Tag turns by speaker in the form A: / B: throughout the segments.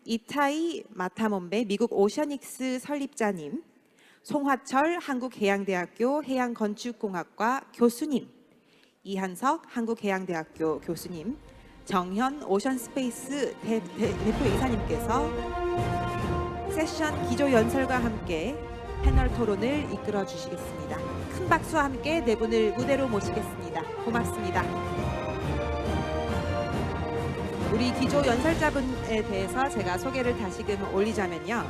A: 이타이 마타몬베 미국 오셔닉스 설립자님, 송화철 한국해양대학교 해양건축공학과 교수님, 이한석 한국해양대학교 교수님, 정현 오션스페이스 대표이사님께서 세션 기조연설과 함께 패널 토론을 이끌어 주시겠습니다. 큰 박수와 함께 네 분을 무대로 모시겠습니다. 고맙습니다. 우리 기조연설자분에 대해서 제가 소개를 다시금 올리자면요.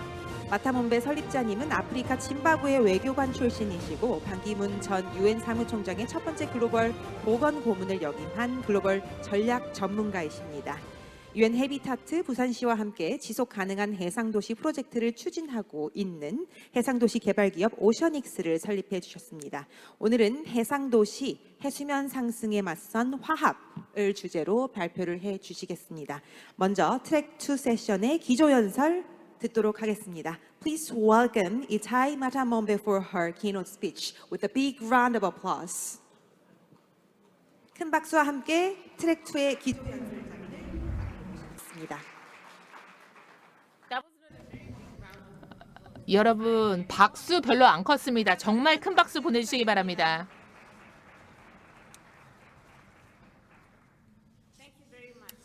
A: 마타몬베 설립자님은 아프리카 짐바브웨 외교관 출신이시고 반기문 전 유엔 사무총장의 첫 번째 글로벌 보건 고문을 역임한 글로벌 전략 전문가이십니다. 유엔 해비타트 부산시와 함께 지속 가능한 해상도시 프로젝트를 추진하고 있는 해상도시 개발기업 오셔닉스를 설립해 주셨습니다. 오늘은 해상도시 해수면 상승에 맞선 화합을 주제로 발표를 해 주시겠습니다. 먼저 트랙 2 세션의 기조연설 듣도록 하겠습니다. Please welcome Itai Matamombe for her keynote speech with a big round of applause. 큰 박수와 함께 트랙 2의 기조연설자를 모시겠습니다.
B: 여러분 박수 별로 안 컸습니다. 정말 큰 박수 보내주시기 바랍니다.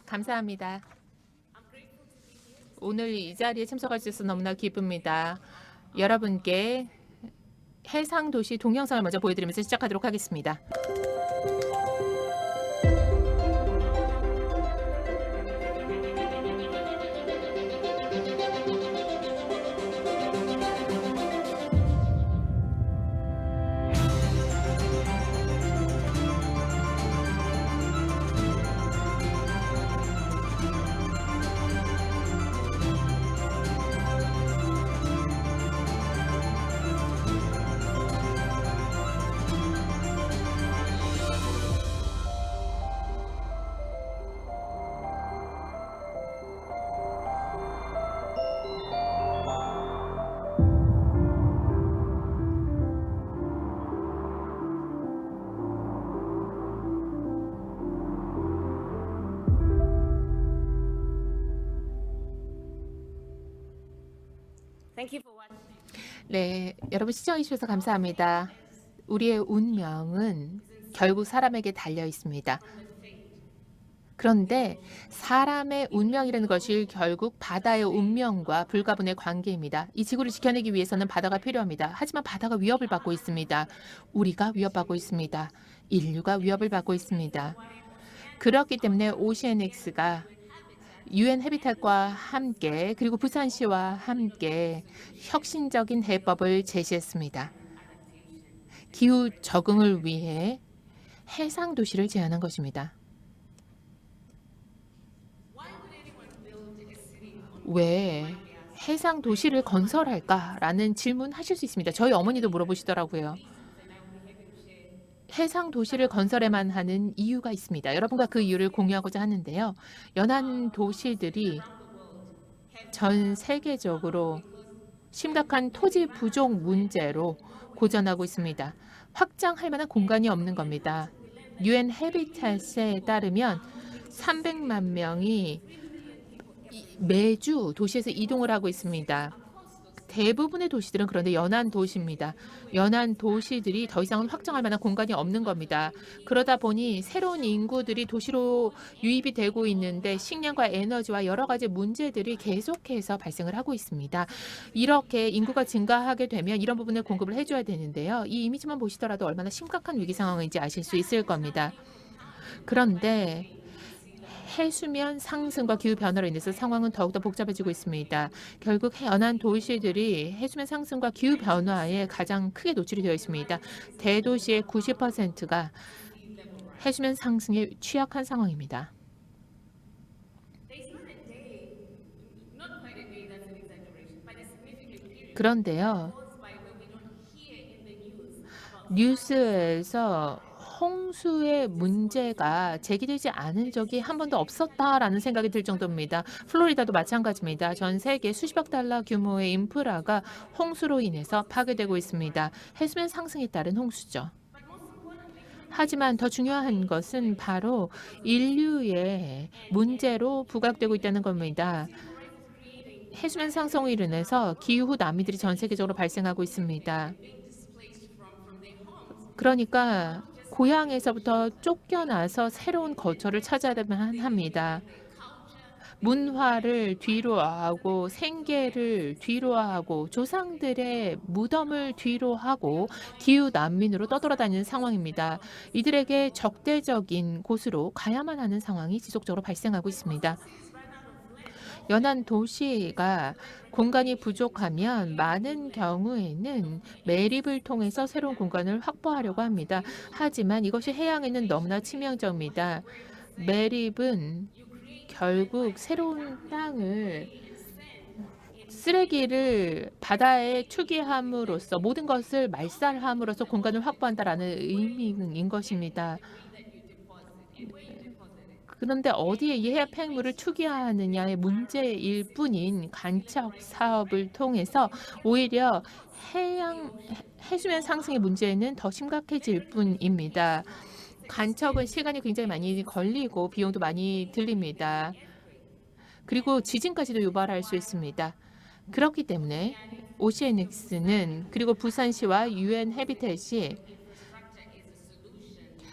B: 감사합니다. 오늘 이 자리에 참석할 수 있어서 너무나 기쁩니다. 여러분께 해상도시 동영상을 먼저 보여드리면서 시작하도록 하겠습니다. 네, 여러분 시청해 주셔서 감사합니다. 우리의 운명은 결국 사람에게 달려 있습니다. 그런데 사람의 운명이라는 것이 결국 바다의 운명과 불가분의 관계입니다. 이 지구를 지켜내기 위해서는 바다가 필요합니다. 하지만 바다가 위협을 받고 있습니다. 우리가 위협받고 있습니다. 인류가 위협을 받고 있습니다. 그렇기 때문에 오시애닉스가 유엔 해비탈과 함께 그리고 부산시와 함께 혁신적인 해법을 제시했습니다. 기후 적응을 위해 해상 도시를 제안한 것입니다. 왜 해상 도시를 건설할까라는 질문 하실 수 있습니다. 저희 어머니도 물어보시더라고요. 해상 도시를 건설해만 하는 이유가 있습니다. 여러분과 그 이유를 공유하고자 하는데요. 연안 도시들이 전 세계적으로 심각한 토지 부족 문제로 고전하고 있습니다. 확장할 만한 공간이 없는 겁니다. 유엔 해비탈에 따르면 300만 명이 매주 도시에서 이동을 하고 있습니다. 대부분의 도시들은 그런데 연안 도시입니다. 연안 도시들이 더 이상 확장할 만한 공간이 없는 겁니다. 그러다 보니 새로운 인구들이 도시로 유입이 되고 있는데 식량과 에너지와 여러 가지 문제들이 계속해서 발생을 하고 있습니다. 이렇게 인구가 증가하게 되면 이런 부분을 공급을 해줘야 되는데요. 이 이미지만 보시더라도 얼마나 심각한 위기 상황인지 아실 수 있을 겁니다. 그런데 해수면 상승과 기후변화로 인해서 상황은 더욱더 복잡해지고 있습니다. 결국 연안 도시들이 해수면 상승과 기후변화에 가장 크게 노출이 되어 있습니다. 대도시의 90%가 해수면 상승에 취약한 상황입니다. 그런데요, 뉴스에서 홍수의 문제가 제기되지 않은 적이 한 번도 없었다라는 생각이 들 정도입니다. 플로리다도 마찬가지입니다. 전 세계 수십억 달러 규모의 인프라가 홍수로 인해서 파괴되고 있습니다. 해수면 상승에 따른 홍수죠. 하지만 더 중요한 것은 바로 인류의 문제로 부각되고 있다는 겁니다. 해수면 상승으로 인해서 기후 난민들이 전 세계적으로 발생하고 있습니다. 그러니까 고향에서부터 쫓겨나서 새로운 거처를 찾아야만 합니다. 문화를 뒤로하고 생계를 뒤로하고 조상들의 무덤을 뒤로하고 기후 난민으로 떠돌아다니는 상황입니다. 이들에게 적대적인 곳으로 가야만 하는 상황이 지속적으로 발생하고 있습니다. 연안 도시가 공간이 부족하면 많은 경우에는 매립을 통해서 새로운 공간을 확보하려고 합니다. 하지만 이것이 해양에는 너무나 치명적입니다. 매립은 결국 새로운 땅을 쓰레기를 바다에 투기함으로써 모든 것을 말살함으로써 공간을 확보한다라는 의미인 것입니다. 그런데 어디에 이 해양 폐물을 투기하느냐의 문제일 뿐인 간척 사업을 통해서 오히려 해수면 상승의 문제는 더 심각해질 뿐입니다. 간척은 시간이 굉장히 많이 걸리고 비용도 많이 들립니다. 그리고 지진까지도 유발할 수 있습니다. 그렇기 때문에 오시애닉스는 그리고 부산시와 UN 해비텟이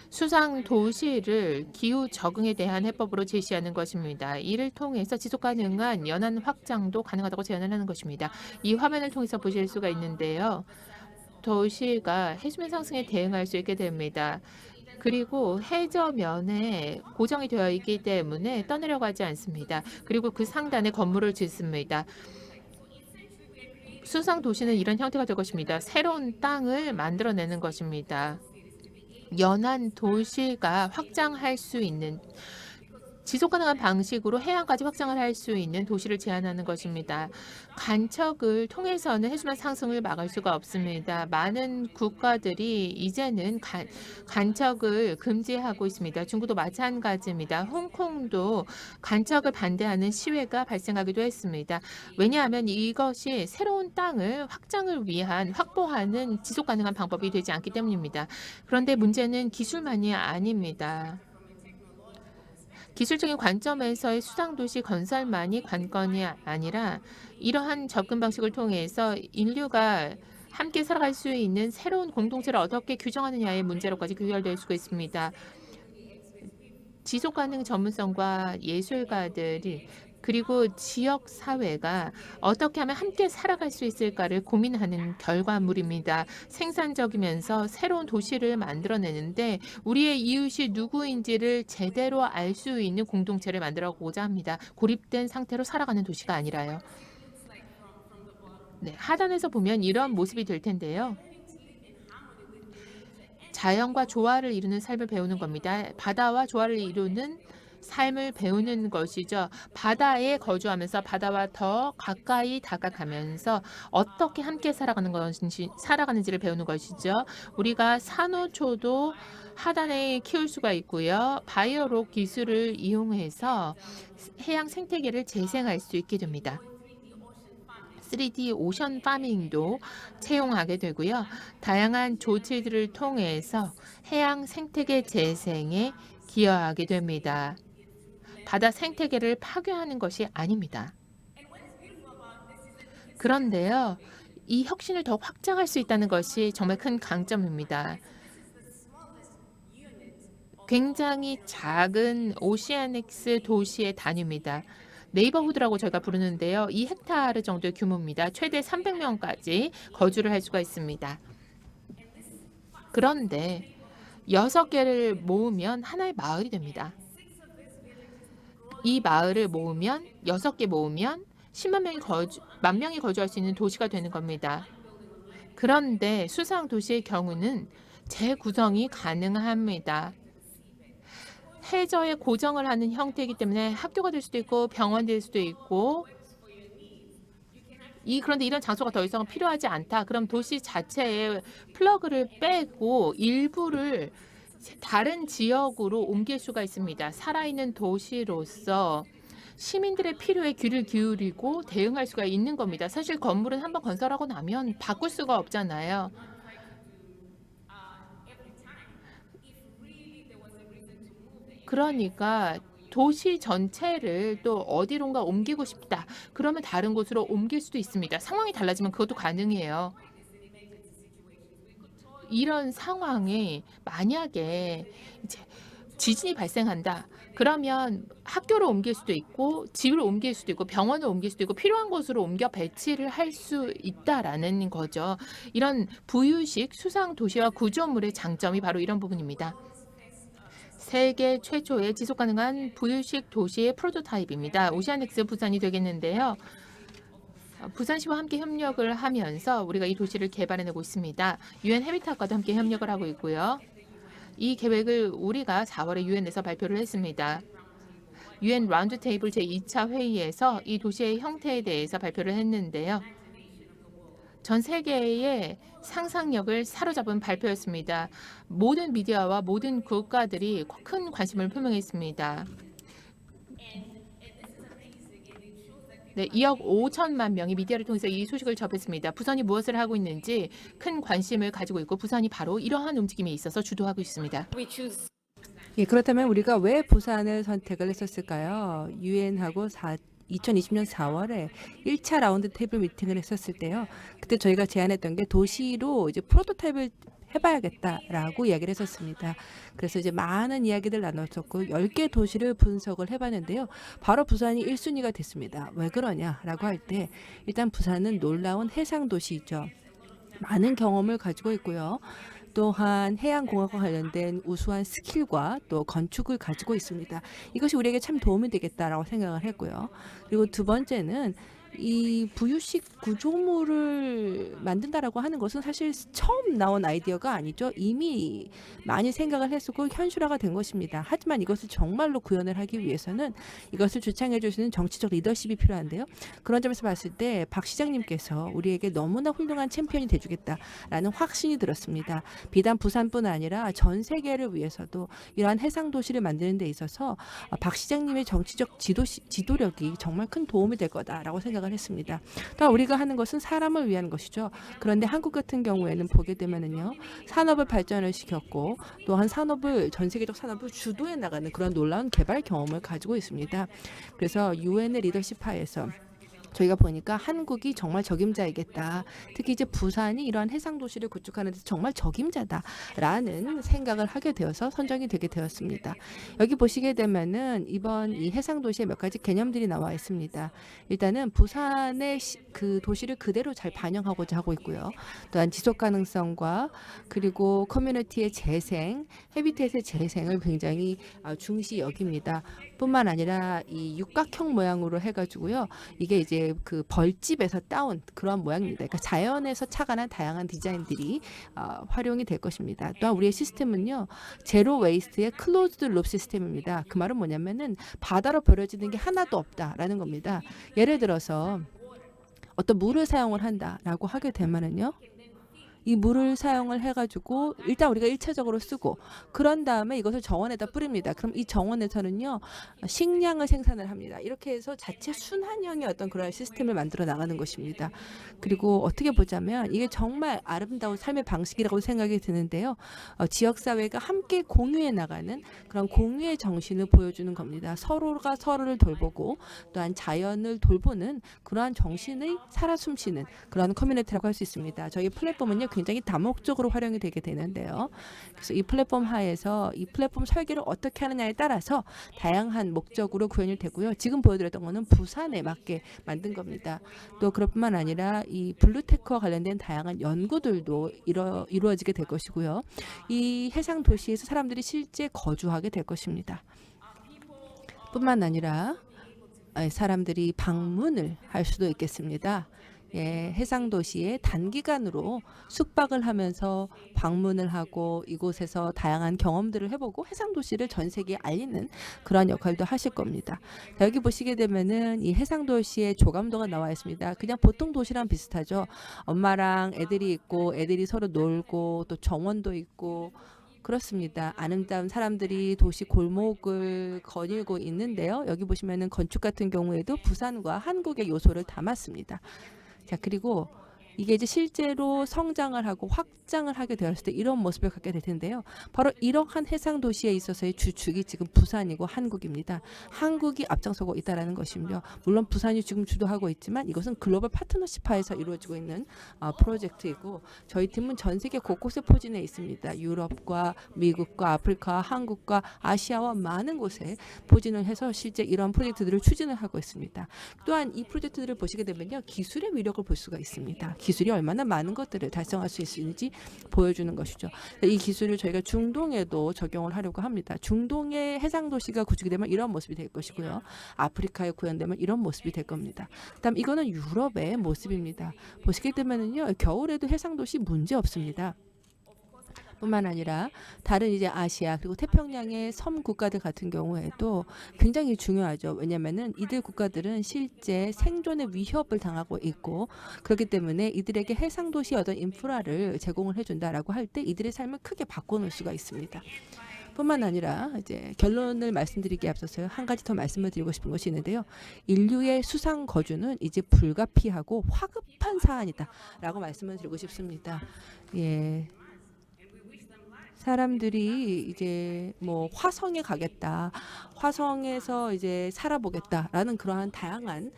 B: 수상 도시를 기후 적응에 대한 해법으로 제시하는 것입니다. 이를 통해서 지속 가능한 연안 확장도 가능하다고 제안을 하는 것입니다. 이 화면을 통해서 보실 수가 있는데요. 도시가 해수면 상승에 대응할 수 있게 됩니다. 그리고 해저면에 고정이 되어 있기 때문에 떠내려가지 않습니다. 그리고 그 상단에 건물을 짓습니다. 수상 도시는 이런 형태가 될 것입니다. 새로운 땅을 만들어내는 것입니다. 연안 도시가 확장할 수 있는 지속 가능한 방식으로 해안까지 확장을 할 수 있는 도시를 제안하는 것입니다. 간척을 통해서는 해수면 상승을 막을 수가 없습니다. 많은 국가들이 이제는 간척을 금지하고 있습니다. 중국도 마찬가지입니다. 홍콩도 간척을 반대하는 시위가 발생하기도 했습니다. 왜냐하면 이것이 새로운 땅을 확장을 위한 확보하는 지속 가능한 방법이 되지 않기 때문입니다. 그런데 문제는 기술만이 아닙니다. 기술적인 관점에서의 수상도시 건설만이 관건이 아니라 이러한 접근 방식을 통해서 인류가 함께 살아갈 수 있는 새로운 공동체를 어떻게 규정하느냐의 문제로까지 귀결될 수가 있습니다. 지속가능 전문성과 예술가들이 그리고 지역 사회가 어떻게 하면 함께 살아갈 수 있을까를 고민하는 결과물입니다. 생산적이면서 새로운 도시를 만들어내는데 우리의 이웃이 누구인지를 제대로 알 수 있는 공동체를 만들어보고자 합니다. 고립된 상태로 살아가는 도시가 아니라요. 네, 하단에서 보면 이런 모습이 될 텐데요. 자연과 조화를 이루는 삶을 배우는 겁니다. 바다와 조화를 이루는 삶을 배우는 것이죠. 바다에 거주하면서 바다와 더 가까이 다가가면서 어떻게 함께 살아가는지를 배우는 것이죠. 우리가 산호초도 하단에 키울 수가 있고요. 바이오록 기술을 이용해서 해양 생태계를 재생할 수 있게 됩니다. 3D 오션 파밍도 채용하게 되고요. 다양한 조치들을 통해서 해양 생태계 재생에 기여하게 됩니다. 바다 생태계를 파괴하는 것이 아닙니다. 그런데요, 이 혁신을 더 확장할 수 있다는 것이 정말 큰 강점입니다. 굉장히 작은 오시애닉스 도시의 단위입니다. 네이버후드라고 저희가 부르는데요. 2헥타르 정도의 규모입니다. 최대 300명까지 거주를 할 수가 있습니다. 그런데 6개를 모으면 하나의 마을이 됩니다. 이 마을을 모으면 6개 모으면 10만 명이 거주할 수 있는 도시가 되는 겁니다. 그런데 수상 도시의 경우는 재구성이 가능합니다. 해저에 고정을 하는 형태이기 때문에 학교가 될 수도 있고 병원이 될 수도 있고 그런데 이런 장소가 더 이상 필요하지 않다. 그럼 도시 자체에 플러그를 빼고 일부를 다른 지역으로 옮길 수가 있습니다. 살아있는 도시로서 시민들의 필요에 귀를 기울이고 대응할 수가 있는 겁니다. 사실 건물은 한번 건설하고 나면 바꿀 수가 없잖아요. 그러니까 도시 전체를 또 어디론가 옮기고 싶다. 그러면 다른 곳으로 옮길 수도 있습니다. 상황이 달라지면 그것도 가능해요. 이런 상황에 만약에 이제 지진이 발생한다. 그러면 학교를 옮길 수도 있고 집을 옮길 수도 있고 병원을 옮길 수도 있고 필요한 곳으로 옮겨 배치를 할 수 있다라는 거죠. 이런 부유식 수상 도시와 구조물의 장점이 바로 이런 부분입니다. 세계 최초의 지속 가능한 부유식 도시의 프로토타입입니다. 오시아닉스 부산이 되겠는데요. 부산시와 함께 협력을 하면서 우리가 이 도시를 개발해내고 있습니다. 유엔 해비tat과도 함께 협력을 하고 있고요. 이 계획을 우리가 4월에 유엔에서 발표를 했습니다. 유엔 라운드 테이블 제2차 회의에서 이 도시의 형태에 대해서 발표를 했는데요. 전 세계의 상상력을 사로잡은 발표였습니다. 모든 미디어와 모든 국가들이 큰 관심을 표명했습니다. 네, 2억 5천만 명이 미디어를 통해서 이 소식을 접했습니다. 부산이 무엇을 하고 있는지 큰 관심을 가지고 있고 부산이 바로 이러한 움직임에 있어서 주도하고 있습니다.
C: 예, 그렇다면 우리가 왜 부산을 선택을 했었을까요? 유엔하고 2020년 4월에 1차 라운드 테이블 미팅을 했었을 때요. 그때 저희가 제안했던 게 도시로 이제 프로토타입을 해봐야겠다라고 이야기를 했었습니다. 그래서 이제 많은 이야기들 나눴었고 10개 도시를 분석을 해봤는데요. 바로 부산이 1순위가 됐습니다. 왜 그러냐라고 할 때 일단 부산은 놀라운 해상 도시이죠. 많은 경험을 가지고 있고요. 또한 해양공학과 관련된 우수한 스킬과 또 건축을 가지고 있습니다. 이것이 우리에게 참 도움이 되겠다라고 생각을 했고요. 그리고 두 번째는 이 부유식 구조물을 만든다라고 하는 것은 사실 처음 나온 아이디어가 아니죠. 이미 많이 생각을 했었고 현실화가 된 것입니다. 하지만 이것을 정말로 구현을 하기 위해서는 이것을 주창해 주시는 정치적 리더십이 필요한데요. 그런 점에서 봤을 때 박 시장님께서 우리에게 너무나 훌륭한 챔피언이 돼주겠다라는 확신이 들었습니다. 비단 부산뿐 아니라 전 세계를 위해서도 이러한 해상 도시를 만드는 데 있어서 박 시장님의 정치적 지도력이 정말 큰 도움이 될 거다라고 생각을 했습니다. 또 우리가 하는 것은 사람을 위한 것이죠. 그런데 한국 같은 경우에는 보게 되면은요, 산업을 발전을 시켰고 또한 산업을 전 세계적 산업을 주도해 나가는 그런 놀라운 개발 경험을 가지고 있습니다. 그래서 유엔의 리더십 하에서 저희가 보니까 한국이 정말 적임자이겠다. 특히 이제 부산이 이러한 해상 도시를 구축하는 데 정말 적임자다라는 생각을 하게 되어서 선정이 되게 되었습니다. 여기 보시게 되면은 이번 이 해상 도시에 몇 가지 개념들이 나와 있습니다. 일단은 부산의 그 도시를 그대로 잘 반영하고자 하고 있고요. 또한 지속 가능성과 그리고 커뮤니티의 재생, 해비텟의 재생을 굉장히 중시 여깁니다. 뿐만 아니라 이 육각형 모양으로 해가지고요. 이게 이제 그 벌집에서 따온 그런 모양입니다. 그러니까 자연에서 착안한 다양한 디자인들이 활용이 될 것입니다. 또한 우리의 시스템은요, 제로 웨이스트의 클로즈드 룹 시스템입니다. 그 말은 뭐냐면은 바다로 버려지는 게 하나도 없다라는 겁니다. 예를 들어서 어떤 물을 사용을 한다라고 하게 되면은요, 이 물을 사용을 해가지고 일단 우리가 1차적으로 쓰고 그런 다음에 이것을 정원에다 뿌립니다. 그럼 이 정원에서는요, 식량을 생산을 합니다. 이렇게 해서 자체 순환형의 어떤 그런 시스템을 만들어 나가는 것입니다. 그리고 어떻게 보자면 이게 정말 아름다운 삶의 방식이라고 생각이 드는데요. 지역사회가 함께 공유해 나가는 그런 공유의 정신을 보여주는 겁니다. 서로가 서로를 돌보고 또한 자연을 돌보는 그러한 정신의 살아 숨쉬는 그런 커뮤니티라고 할 수 있습니다. 저희 플랫폼은요, 굉장히 다목적으로 활용이 되게 되는데요. 그래서 이 플랫폼 하에서 이 플랫폼 설계를 어떻게 하느냐에 따라서 다양한 목적으로 구현이 되고요. 지금 보여드렸던 거는 부산에 맞게 만든 겁니다. 또 그뿐만 아니라 이 블루테크와 관련된 다양한 연구들도 이루어지게 될 것이고요. 이 해상 도시에서 사람들이 실제 거주하게 될 것입니다. 뿐만 아니라 사람들이 방문을 할 수도 있겠습니다. 예, 해상 도시에 단기간으로 숙박을 하면서 방문을 하고 이곳에서 다양한 경험들을 해보고 해상 도시를 전 세계에 알리는 그런 역할도 하실 겁니다. 자, 여기 보시게 되면은 이 해상 도시의 조감도가 나와 있습니다. 그냥 보통 도시랑 비슷하죠. 엄마랑 애들이 있고 애들이 서로 놀고 또 정원도 있고 그렇습니다. 아름다운 사람들이 도시 골목을 거닐고 있는데요. 여기 보시면은 건축 같은 경우에도 부산과 한국의 요소를 담았습니다. 자, 그리고 이게 이제 실제로 성장을 하고 확장을 하게 되었을 때 이런 모습을 갖게 될 텐데요. 바로 이러한 해상 도시에 있어서의 주축이 지금 부산이고 한국입니다. 한국이 앞장서고 있다라는 것이며, 물론 부산이 지금 주도하고 있지만 이것은 글로벌 파트너십하에서 이루어지고 있는 프로젝트이고, 저희 팀은 전 세계 곳곳에 포진해 있습니다. 유럽과 미국과 아프리카, 한국과 아시아와 많은 곳에 포진을 해서 실제 이런 프로젝트들을 추진을 하고 있습니다. 또한 이 프로젝트들을 보시게 되면요, 기술의 위력을 볼 수가 있습니다. 기술이 얼마나 많은 것들을 달성할 수 있는지 보여주는 것이죠. 이 기술을 저희가 중동에도 적용을 하려고 합니다. 중동의 해상 도시가 구축이 되면 이런 모습이 될 것이고요. 아프리카에 구현되면 이런 모습이 될 겁니다. 그다음 이거는 유럽의 모습입니다. 보시게 되면은요, 겨울에도 해상 도시 문제 없습니다. 뿐만 아니라 다른 이제 아시아 그리고 태평양의 섬 국가들 같은 경우에도 굉장히 중요하죠. 왜냐하면은 이들 국가들은 실제 생존의 위협을 당하고 있고, 그렇기 때문에 이들에게 해상 도시의 어떤 인프라를 제공을 해준다라고 할 때 이들의 삶을 크게 바꿔놓을 수가 있습니다. 뿐만 아니라 이제 결론을 말씀드리기에 앞서서요, 한 가지 더 말씀을 드리고 싶은 것이 있는데요. 인류의 수상 거주는 이제 불가피하고 화급한 사안이다라고 말씀을 드리고 싶습니다. 예. 사람들이 이제 뭐 화성에 가겠다, 화성에서 이제 살아보겠다라는 그러한 다양한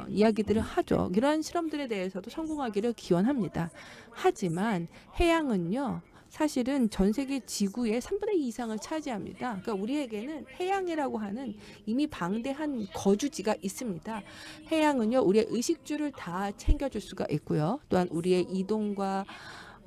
C: 이야기들을 하죠. 이러한 실험들에 대해서도 성공하기를 기원합니다. 하지만 해양은요, 사실은 전 세계 지구의 3분의 2 이상을 차지합니다. 그러니까 우리에게는 해양이라고 하는 이미 방대한 거주지가 있습니다. 해양은요, 우리의 의식주를 다 챙겨줄 수가 있고요. 또한 우리의 이동과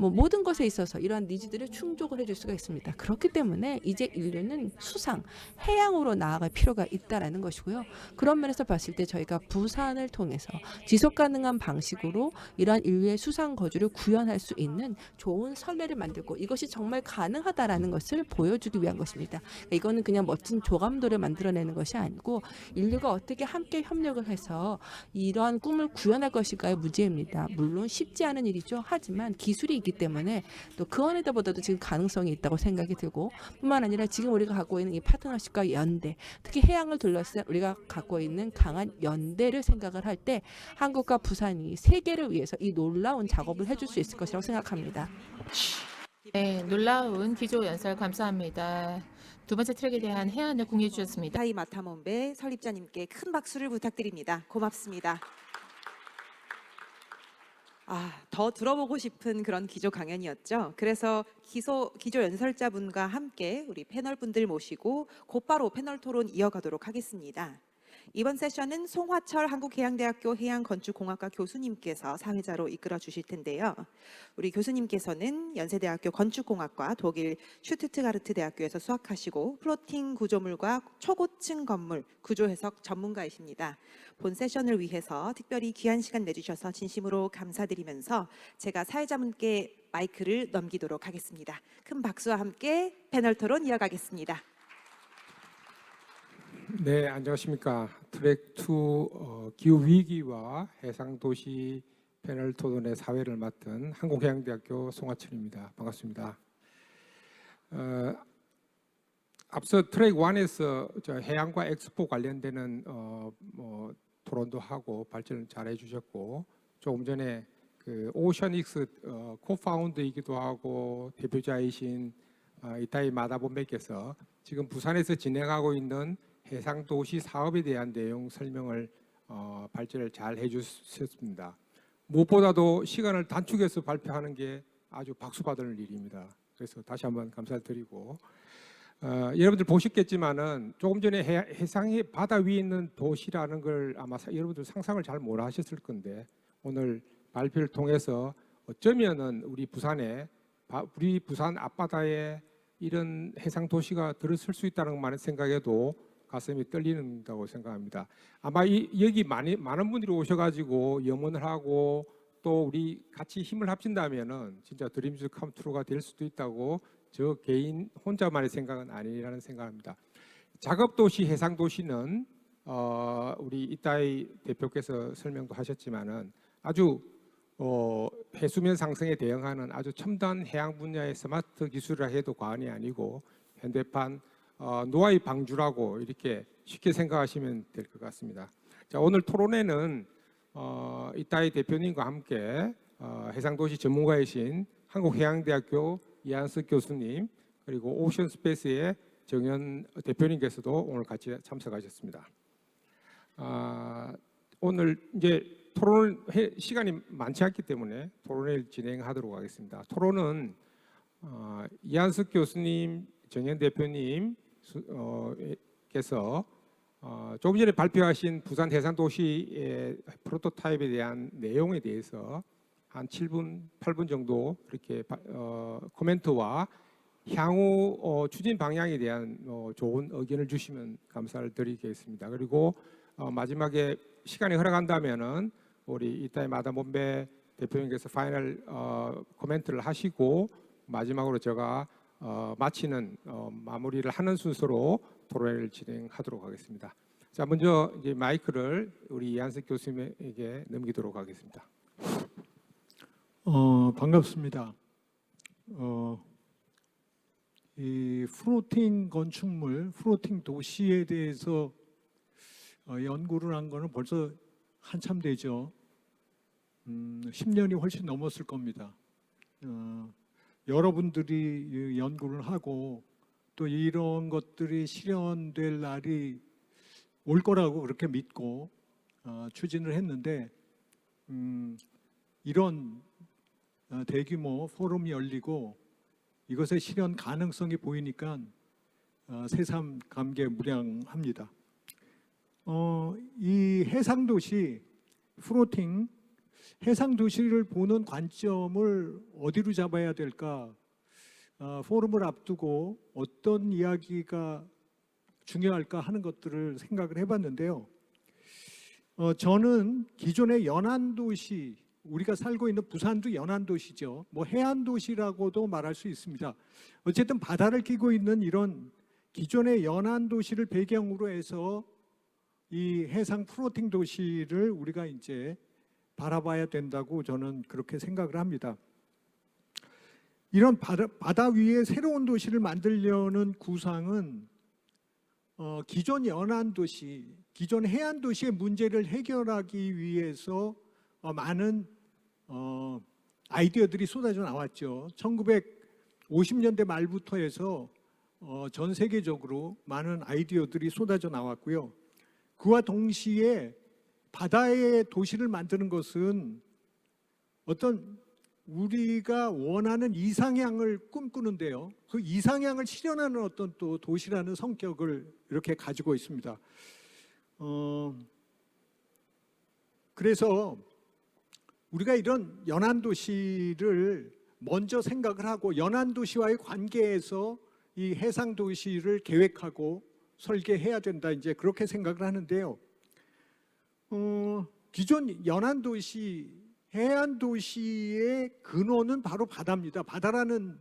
C: 모든 것에 있어서 이러한 니즈들을 충족을 해줄 수가 있습니다. 그렇기 때문에 이제 인류는 수상, 해양으로 나아갈 필요가 있다라는 것이고요. 그런 면에서 봤을 때 저희가 부산을 통해서 지속 가능한 방식으로 이러한 인류의 수상 거주를 구현할 수 있는 좋은 선례를 만들고, 이것이 정말 가능하다라는 것을 보여주기 위한 것입니다. 이거는 그냥 멋진 조감도를 만들어내는 것이 아니고, 인류가 어떻게 함께 협력을 해서 이러한 꿈을 구현할 것일까의 문제입니다. 물론 쉽지 않은 일이죠. 하지만 기술이 있기 때문에 또 그 어느 때보다도 지금 가능성이 있다고 생각이 들고, 뿐만 아니라 지금 우리가 갖고 있는 이 파트너십과 연대, 특히 해양을 둘러싼 우리가 갖고 있는 강한 연대를 생각을 할 때 한국과 부산이 세계를 위해서 이 놀라운 작업을 해줄 수 있을 것이라고 생각합니다.
B: 네, 놀라운 기조 연설 감사합니다. 두 번째 트랙에 대한 해안을 공유해 주셨습니다.
A: 타이 마타몬베 설립자님께 큰 박수를 부탁드립니다. 고맙습니다. 더 들어보고 싶은 그런 기조 강연이었죠. 그래서 기조 연설자분과 함께 우리 패널분들 모시고 곧바로 패널 토론 이어가도록 하겠습니다. 이번 세션은 송화철 한국해양대학교 해양건축공학과 교수님께서 사회자로 이끌어 주실 텐데요. 우리 교수님께서는 연세대학교 건축공학과 독일 슈투트가르트 대학교에서 수학하시고 플로팅 구조물과 초고층 건물 구조 해석 전문가이십니다. 본 세션을 위해서 특별히 귀한 시간 내주셔서 진심으로 감사드리면서 제가 사회자분께 마이크를 넘기도록 하겠습니다. 큰 박수와 함께 패널 토론 이어가겠습니다.
D: 네, 안녕하십니까. 트랙 2 기후 위기와 해상 도시 패널 토론의 사회를 맡은 한국해양대학교 송화철입니다. 반갑습니다. 앞서 트랙 1에서 저 해양과 엑스포 관련되는 토론도 하고 발전을 잘 해주셨고, 조금 전에 그 오션익스 코파운더이기도 하고 대표자이신 이타이 마다본베께서 지금 부산에서 진행하고 있는 해상도시 사업에 대한 내용 설명을 발제를 잘 해주셨습니다. 무엇보다도 시간을 단축해서 발표하는 게 아주 박수받을 일입니다. 그래서 다시 한번 감사드리고, 여러분들 보셨겠지만은 조금 전에 해상의 바다 위에 있는 도시라는 걸 아마 여러분들 상상을 잘 못 하셨을 건데, 오늘 발표를 통해서 어쩌면은 우리 부산 앞바다에 이런 해상 도시가 들어설 수 있다는 것만 생각해도 가슴이 떨리는다고 생각합니다. 아마 여기 많은 분들이 오셔가지고 염원을 하고 또 우리 같이 힘을 합친다면은 진짜 드림즈 컴 트루가 될 수도 있다고 저 개인 혼자만의 생각은 아니라는 생각합니다. 작업도시, 해상도시는 우리 이따이 대표께서 설명도 하셨지만은 아주 해수면 상승에 대응하는 아주 첨단 해양 분야의 스마트 기술이라 해도 과언이 아니고 현대판 노아의 방주라고 이렇게 쉽게 생각하시면 될 것 같습니다. 자, 오늘 토론회는 이따이 대표님과 함께 해상도시 전문가이신 한국해양대학교 이한석 교수님 그리고 오션스페이스의 정현 대표님께서도 오늘 같이 참석하셨습니다. 오늘 이제 토론 시간이 많지 않기 때문에 토론을 진행하도록 하겠습니다. 토론은 이한석 교수님, 정현 대표님 께서 조금 전에 발표하신 부산 해상도시의 프로토타입에 대한 내용에 대해서 한 7분, 8분 정도 이렇게 코멘트와 향후 추진 방향에 대한 좋은 의견을 주시면 감사를 드리겠습니다. 그리고 마지막에 시간이 허락한다면은 우리 이타이 마담본배 대표님께서 파이널 코멘트를 하시고 마지막으로 제가 마치는 마무리를 하는 순서로 토론회를 진행하도록 하겠습니다. 자, 먼저 이제 마이크를 우리 이한석 교수님에게 넘기도록 하겠습니다.
E: 반갑습니다. 이 플로팅 건축물, 플로팅 도시에 대해서 연구를 한 거는 벌써 한참 되죠. 10년이 훨씬 넘었을 겁니다. 여러분들이 연구를 하고 또 이런 것들이 실현될 날이 올 거라고 그렇게 믿고 추진을 했는데 이런 대규모 포럼이 열리고 이것의 실현 가능성이 보이니까 새삼 감개무량합니다. 이 해상도시 플로팅 해상도시를 보는 관점을 어디로 잡아야 될까? 포럼을 앞두고 어떤 이야기가 중요할까 하는 것들을 생각을 해봤는데요. 저는 기존의 연안도시, 우리가 살고 있는 부산도 연안도시죠. 뭐 해안도시라고도 말할 수 있습니다. 어쨌든 바다를 끼고 있는 이런 기존의 연안도시를 배경으로 해서 이 해상 플로팅 도시를 우리가 이제 바라봐야 된다고 저는 그렇게 생각을 합니다. 이런 바다 위에 새로운 도시를 만들려는 구상은 기존 연안도시, 기존 해안도시의 문제를 해결하기 위해서 많은 아이디어들이 쏟아져 나왔죠. 1950년대 말부터 해서 전 세계적으로 많은 아이디어들이 쏟아져 나왔고요. 그와 동시에 바다의 도시를 만드는 것은 어떤 우리가 원하는 이상향을 꿈꾸는데요. 그 이상향을 실현하는 어떤 또 도시라는 성격을 이렇게 가지고 있습니다. 그래서 우리가 이런 연안도시를 먼저 생각을 하고 연안도시와의 관계에서 이 해상도시를 계획하고 설계해야 된다, 이제 그렇게 생각을 하는데요. 기존 연안도시, 해안도시의 근원은 바로 바다입니다. 바다라는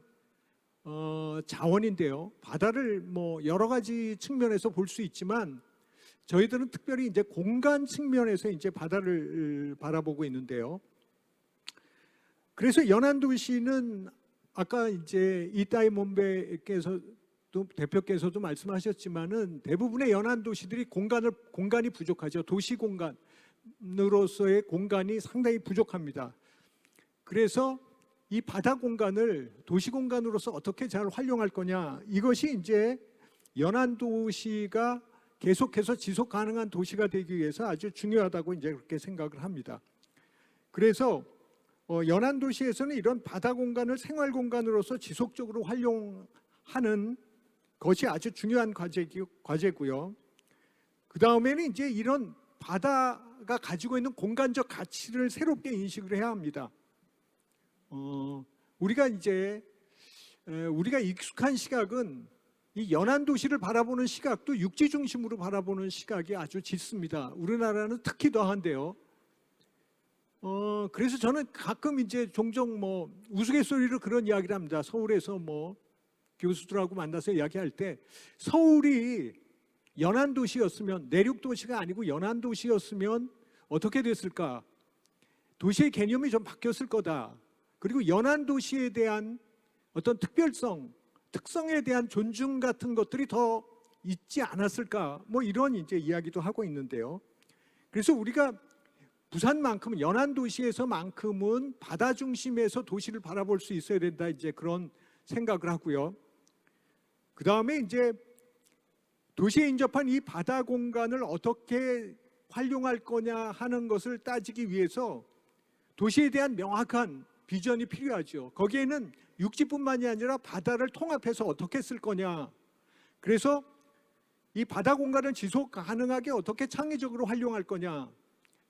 E: 자원인데요. 바다를 뭐 여러 가지 측면에서 볼 수 있지만 저희들은 특별히 이제 공간 측면에서 이제 바다를 바라보고 있는데요. 그래서 연안도시는 아까 이제 이타이 대표께서도 말씀하셨지만은 대부분의 연안도시들이 공간이 부족하죠. 도시 공간으로서의 공간이 상당히 부족합니다. 그래서 이 바다 공간을 도시 공간으로서 어떻게 잘 활용할 거냐, 이것이 이제 연안도시가 계속해서 지속 가능한 도시가 되기 위해서 아주 중요하다고 이제 그렇게 생각을 합니다. 그래서 연안도시에서는 이런 바다 공간을 생활 공간으로서 지속적으로 활용하는 것이 아주 중요한 과제고요. 그 다음에는 이제 이런 바다가 가지고 있는 공간적 가치를 새롭게 인식을 해야 합니다. 우리가 익숙한 시각은 이 연안도시를 바라보는 시각도 육지 중심으로 바라보는 시각이 아주 짙습니다. 우리나라는 특히 더한데요. 그래서 저는 가끔 이제 종종 뭐 우스갯소리로 그런 이야기를 합니다. 서울에서 뭐 교수들하고 만나서 이야기할 때 서울이 연안도시였으면, 내륙도시가 아니고 연안도시였으면 어떻게 됐을까? 도시의 개념이 좀 바뀌었을 거다. 그리고 연안도시에 대한 어떤 특성에 대한 존중 같은 것들이 더 있지 않았을까? 뭐 이런 이제 이야기도 하고 있는데요. 그래서 우리가 부산만큼은 연안 도시에서만큼은 바다 중심에서 도시를 바라볼 수 있어야 된다 이제 그런 생각을 하고요. 그 다음에 이제 도시에 인접한 이 바다 공간을 어떻게 활용할 거냐 하는 것을 따지기 위해서 도시에 대한 명확한 비전이 필요하죠. 거기에는 육지뿐만이 아니라 바다를 통합해서 어떻게 쓸 거냐. 그래서 이 바다 공간을 지속 가능하게 어떻게 창의적으로 활용할 거냐.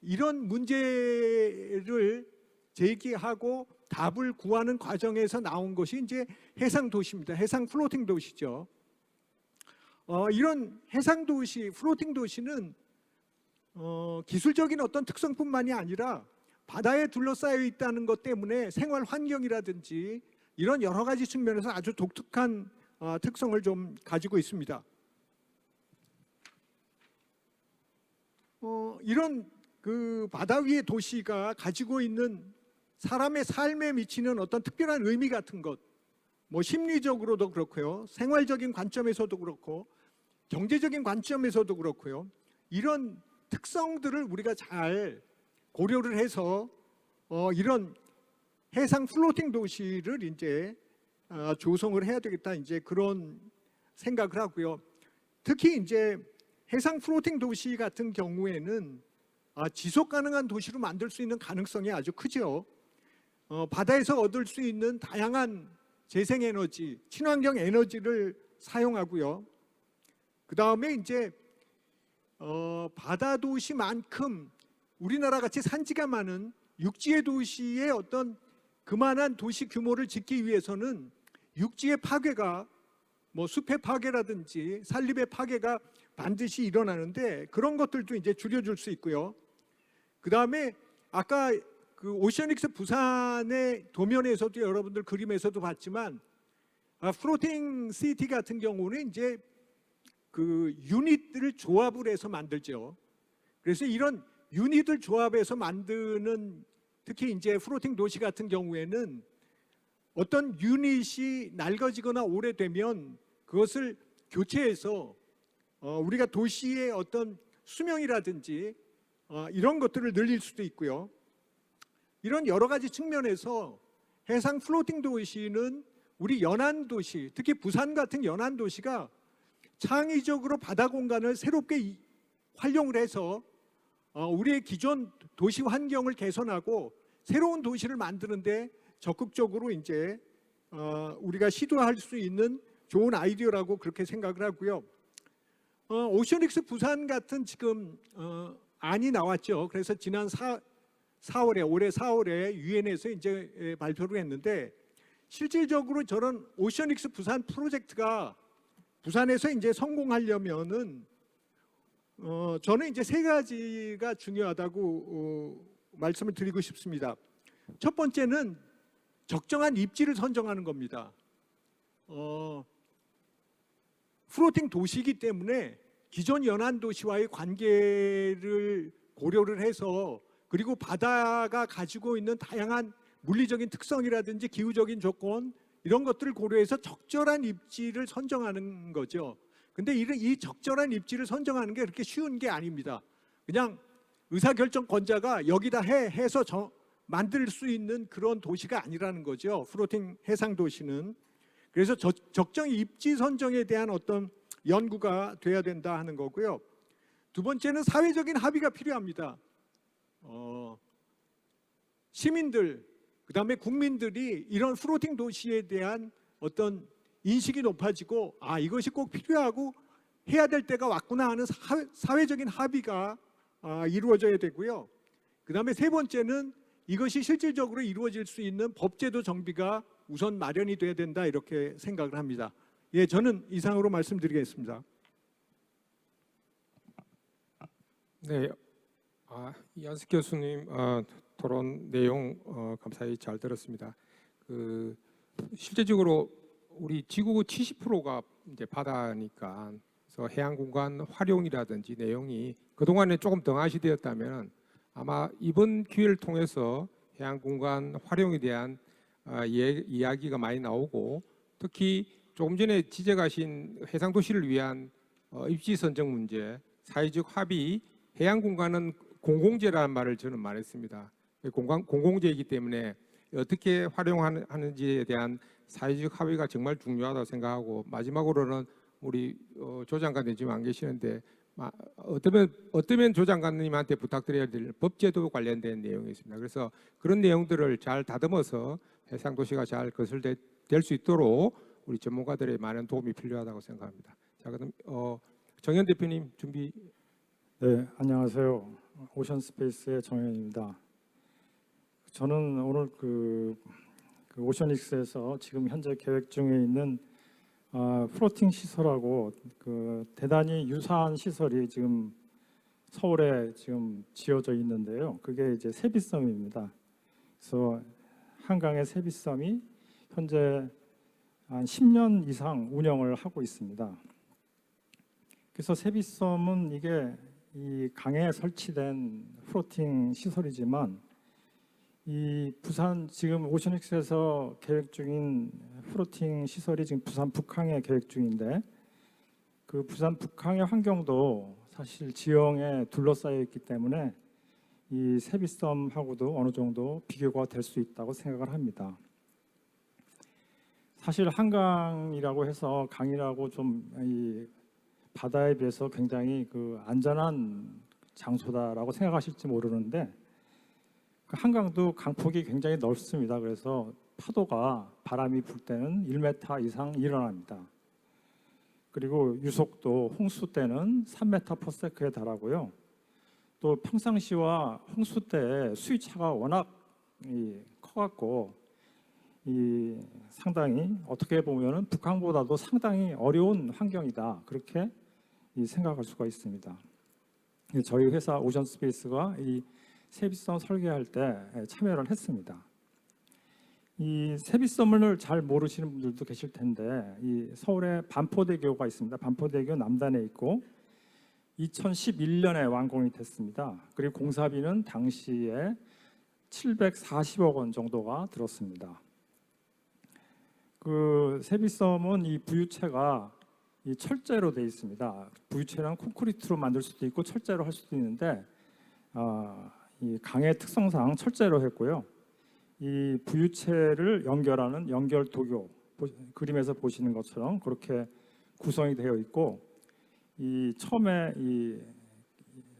E: 이런 문제를 제기하고 답을 구하는 과정에서 나온 것이 이제 해상 도시입니다. 해상 플로팅 도시죠. 이런 해상 도시, 플로팅 도시는 기술적인 어떤 특성뿐만이 아니라 바다에 둘러싸여 있다는 것 때문에 생활 환경이라든지 이런 여러 가지 측면에서 아주 독특한 특성을 좀 가지고 있습니다. 이런 그 바다 위의 도시가 가지고 있는 사람의 삶에 미치는 어떤 특별한 의미 같은 것, 뭐 심리적으로도 그렇고요, 생활적인 관점에서도 그렇고, 경제적인 관점에서도 그렇고요, 이런 특성들을 우리가 잘 고려를 해서 이런 해상 플로팅 도시를 이제 조성을 해야 되겠다 이제 그런 생각을 하고요. 특히 이제 해상 플로팅 도시 같은 경우에는 지속 가능한 도시로 만들 수 있는 가능성이 아주 크죠. 바다에서 얻을 수 있는 다양한 재생에너지, 친환경 에너지를 사용하고요. 그 다음에 이제 바다 도시만큼 우리나라 같이 산지가 많은 육지의 도시의 어떤 그만한 도시 규모를 짓기 위해서는 육지의 파괴가 뭐 숲의 파괴라든지 산림의 파괴가 반드시 일어나는데 그런 것들도 이제 줄여줄 수 있고요. 그 다음에 아까 그 오션익스 부산의 도면에서도 여러분들 그림에서도 봤지만 플로팅 시티 같은 경우는 이제 그 유닛들을 조합을 해서 만들죠. 그래서 이런 유닛을 조합해서 만드는 특히 이제 플로팅 도시 같은 경우에는 어떤 유닛이 낡아지거나 오래되면 그것을 교체해서 우리가 도시의 어떤 수명이라든지 이런 것들을 늘릴 수도 있고요. 이런 여러 가지 측면에서 해상 플로팅 도시는 우리 연안 도시, 특히 부산 같은 연안 도시가 창의적으로 바다 공간을 새롭게 활용을 해서 우리의 기존 도시 환경을 개선하고 새로운 도시를 만드는데 적극적으로 이제 우리가 시도할 수 있는 좋은 아이디어라고 그렇게 생각을 하고요. 오션익스 부산 같은 지금 안이 나왔죠. 그래서 지난 4월에 올해 4월에 유엔에서 이제 발표를 했는데 실질적으로 저는 오션익스 부산 프로젝트가 부산에서 이제 성공하려면은 저는 이제 세 가지가 중요하다고 말씀을 드리고 싶습니다. 첫 번째는 적정한 입지를 선정하는 겁니다. 플로팅 도시이기 때문에 기존 연안 도시와의 관계를 고려를 해서 그리고 바다가 가지고 있는 다양한 물리적인 특성이라든지 기후적인 조건 이런 것들을 고려해서 적절한 입지를 선정하는 거죠. 근데 이 적절한 입지를 선정하는 게 그렇게 쉬운 게 아닙니다. 그냥 의사결정권자가 여기다 해서 만들 수 있는 그런 도시가 아니라는 거죠. 플로팅 해상 도시는. 그래서 적정 입지 선정에 대한 어떤 연구가 돼야 된다 하는 거고요. 두 번째는 사회적인 합의가 필요합니다. 시민들, 그다음에 국민들이 이런 플로팅 도시에 대한 어떤 인식이 높아지고 이것이 꼭 필요하고 해야 될 때가 왔구나 하는 사회적인 합의가 이루어져야 되고요. 그다음에 세 번째는 이것이 실질적으로 이루어질 수 있는 법제도 정비가 우선 마련이 돼야 된다 이렇게 생각을 합니다. 예, 저는 이상으로 말씀드리겠습니다.
D: 네, 이한숙 교수님 토론 내용 감사히 잘 들었습니다. 실제적으로 우리 지구 70%가 이제 바다니까 그래서 해양 공간 활용이라든지 내용이 그동안에 조금 등하시되었다면 아마 이번 기회를 통해서 해양 공간 활용에 대한 이야기가 많이 나오고 특히 조금 전에 지적하신 해상 도시를 위한 입지 선정 문제, 사회적 합의, 해양 공간은 공공재라는 말을 저는 말했습니다. 공공재이기 때문에 어떻게 활용하는지에 대한 사회적 합의가 정말 중요하다고 생각하고, 마지막으로는 우리 조 장관님 지금 안 계시는데 어쩌면 조 장관님한테 부탁드려야 될 법제도 관련된 내용이 있습니다. 그래서 그런 내용들을 잘 다듬어서 해상도시가 잘 거슬될 수 있도록 우리 전문가들의 많은 도움이 필요하다고 생각합니다. 자, 그럼 정현 대표님 준비.
F: 네, 안녕하세요. 오션스페이스의 정현입니다. 저는 오늘 그 오션익스에서 지금 현재 계획 중에 있는 플로팅 시설하고 그 대단히 유사한 시설이 지금 서울에 지금 지어져 있는데요. 그게 이제 세빛섬입니다. 그래서 한강의 세빛섬이 현재 한 10년 이상 운영을 하고 있습니다. 그래서 세빛섬은 이게 이 강에 설치된 플로팅 시설이지만 이 부산 지금 오션익스에서 계획 중인 플로팅 시설이 지금 부산 북항에 계획 중인데, 그 부산 북항의 환경도 사실 지형에 둘러싸여 있기 때문에 이 세빛섬하고도 어느 정도 비교가 될 수 있다고 생각을 합니다. 사실 한강이라고 해서 강이라고 좀 이 바다에 비해서 굉장히 그 안전한 장소다라고 생각하실지 모르는데, 그 한강도 강폭이 굉장히 넓습니다. 그래서 파도가 바람이 불 때는 1m 이상 일어납니다. 그리고 유속도 홍수 때는 3m/s에 달하고요. 또 평상시와 홍수 때 수위 차가 워낙 커갖고 상당히 어떻게 보면은 북한보다도 상당히 어려운 환경이다, 그렇게 생각할 수가 있습니다. 저희 회사 오션스페이스가 이 세빛섬 설계할 때 참여를 했습니다. 이 세빛섬을 잘 모르시는 분들도 계실 텐데, 이 서울에 반포대교가 있습니다. 반포대교 남단에 있고 2011년에 완공이 됐습니다. 그리고 공사비는 당시에 740억 원 정도가 들었습니다. 그 세빛섬은 이 부유체가 이 철제로 되어 있습니다. 부유체는 콘크리트로 만들 수도 있고 철제로 할 수도 있는데 이 강의 특성상 철제로 했고요. 이 부유체를 연결하는 연결도교, 그림에서 보시는 것처럼 그렇게 구성이 되어 있고, 이 처음에 이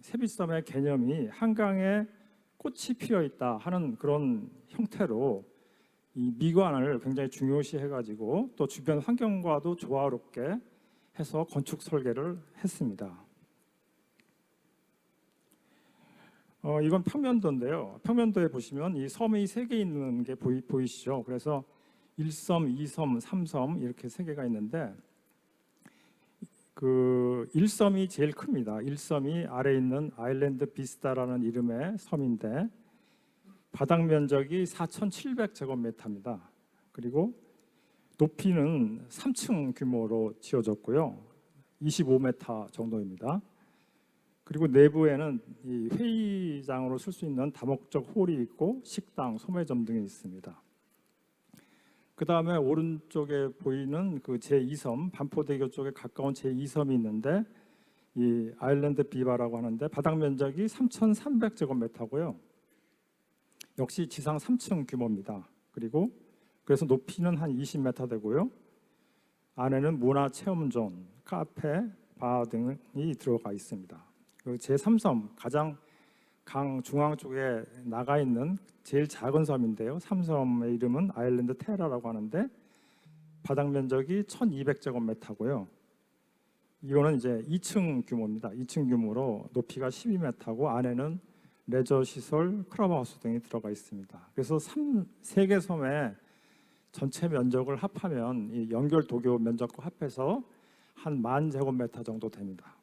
F: 세빛섬의 개념이 한강에 꽃이 피어 있다 하는 그런 형태로 이 미관을 굉장히 중요시 해가지고 또 주변 환경과도 조화롭게 해서 건축 설계를 했습니다. 이건 평면도인데요. 평면도에 보시면 이 섬이 3개 있는 게 보이시죠? 그래서 1섬, 2섬, 3섬 이렇게 3개가 있는데, 그 1섬이 제일 큽니다. 1섬이 아래에 있는 아일랜드 비스타라는 이름의 섬인데 바닥 면적이 4,700제곱미터입니다. 그리고 높이는 3층 규모로 지어졌고요. 25m 정도입니다. 그리고 내부에는 이 회의장으로 쓸 수 있는 다목적 홀이 있고 식당, 소매점 등이 있습니다. 그 다음에 오른쪽에 보이는 그 제2섬, 반포대교 쪽에 가까운 제2섬이 있는데 이 아일랜드 비바라고 하는데 바닥 면적이 3,300제곱미터고요. 역시 지상 3층 규모입니다. 그리고 그래서 높이는 한 20m 되고요. 안에는 문화 체험존, 카페, 바 등이 들어가 있습니다. 제3섬, 가장 강 중앙 쪽에 나가 있는 제일 작은 섬인데요. 3섬의 이름은 아일랜드 테라라고 하는데 바닥 면적이 1,200제곱미터고요. 이거는 이제 2층 규모입니다. 2층 규모로 높이가 12m고 안에는 레저 시설, 클럽하우스 등이 들어가 있습니다. 그래서 3개 섬의 전체 면적을 합하면 이 연결 도교 면적과 합해서 한 10,000제곱미터 정도 됩니다.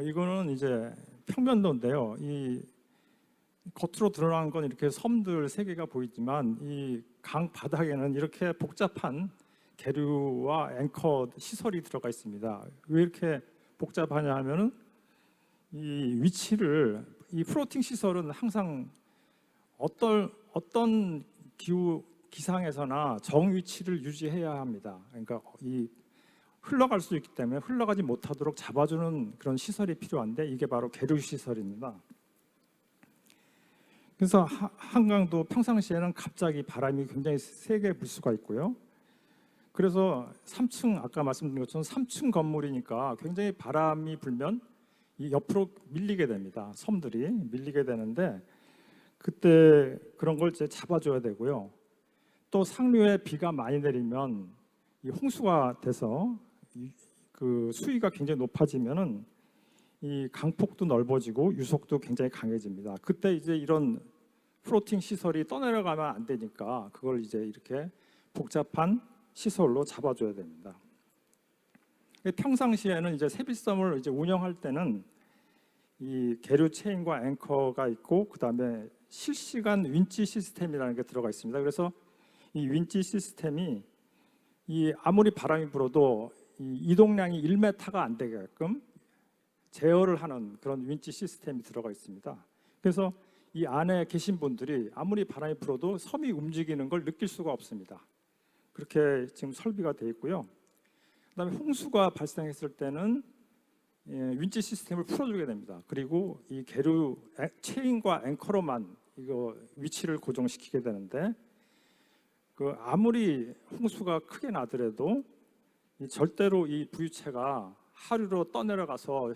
F: 이거는 이제 평면도인데요. 이 겉으로 드러난 건 이렇게 섬들 3개가 보이지만 이 강 바닥에는 이렇게 복잡한 계류와 앵커 시설이 들어가 있습니다. 왜 이렇게 복잡하냐 하면은 이 위치를, 이 플로팅 시설은 항상 어떤 기상에서나 정 위치를 유지해야 합니다. 그러니까 이 흘러갈 수 있기 때문에 흘러가지 못하도록 잡아주는 그런 시설이 필요한데 이게 바로 계류 시설입니다. 그래서 한강도 평상시에는 갑자기 바람이 굉장히 세게 불 수가 있고요. 그래서 3층 아까 말씀드린 것처럼 3층 건물이니까 굉장히 바람이 불면 이 옆으로 밀리게 됩니다. 섬들이 밀리게 되는데 그때 그런 걸 이제 잡아줘야 되고요. 또 상류에 비가 많이 내리면 이 홍수가 돼서 그 수위가 굉장히 높아지면은 이 강폭도 넓어지고 유속도 굉장히 강해집니다. 그때 이제 이런 플로팅 시설이 떠내려가면 안 되니까 그걸 이제 이렇게 복잡한 시설로 잡아줘야 됩니다. 평상시에는 이제 세빛섬을 이제 운영할 때는 이 계류 체인과 앵커가 있고 그다음에 실시간 윈치 시스템이라는 게 들어가 있습니다. 그래서 이 윈치 시스템이 이 아무리 바람이 불어도 이 이동량이 1m가 안 되게끔 제어를 하는 그런 윈치 시스템이 들어가 있습니다. 그래서 이 안에 계신 분들이 아무리 바람이 불어도 섬이 움직이는 걸 느낄 수가 없습니다. 그렇게 지금 설비가 되어 있고요. 그다음에 홍수가 발생했을 때는 윈치 시스템을 풀어주게 됩니다. 그리고 이 계류 체인과 앵커로만 이거 위치를 고정시키게 되는데 그 아무리 홍수가 크게 나더라도 절대로 이 부유체가 하류로 떠내려가서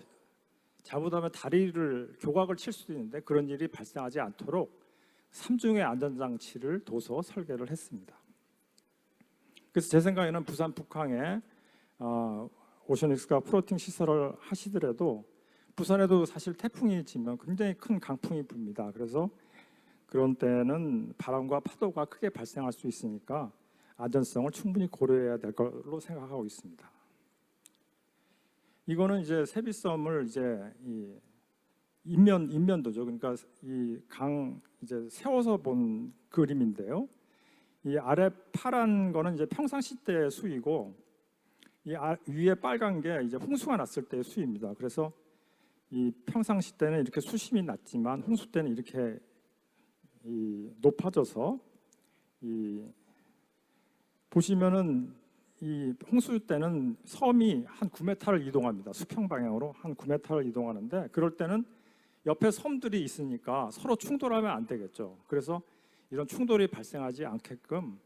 F: 잘못하면 다리를 교각을 칠 수도 있는데 그런 일이 발생하지 않도록 3중의 안전장치를 둬서 설계를 했습니다. 그래서 제 생각에는 부산 북항에 오션익스가 플로팅 시설을 하시더라도 부산에도 사실 태풍이 치면 굉장히 큰 강풍이 붑니다. 그래서 그런 때는 바람과 파도가 크게 발생할 수 있으니까 안전성을 충분히 고려해야 될 걸로 생각하고 있습니다. 이거는 이제 세빛섬을 이제 이 인면도죠. 그러니까 이 강 이제 세워서 본 그림인데요. 이 아래 파란 거는 이제 평상시 때 수위고 이 위에 빨간 게 이제 홍수가 났을 때의 수위입니다. 그래서 이 평상시 때는 이렇게 수심이 낮지만 홍수 때는 이렇게 이 높아져서 이 보시면은 이 홍수 때는 섬이 한 9m를 이동합니다. 수평 방향으로 한 9m를 이동하는데 그럴 때는 옆에 섬들이 있으니까 서로 충돌하면 안 되겠죠. 그래서 이런 충돌이 발생하지 않게끔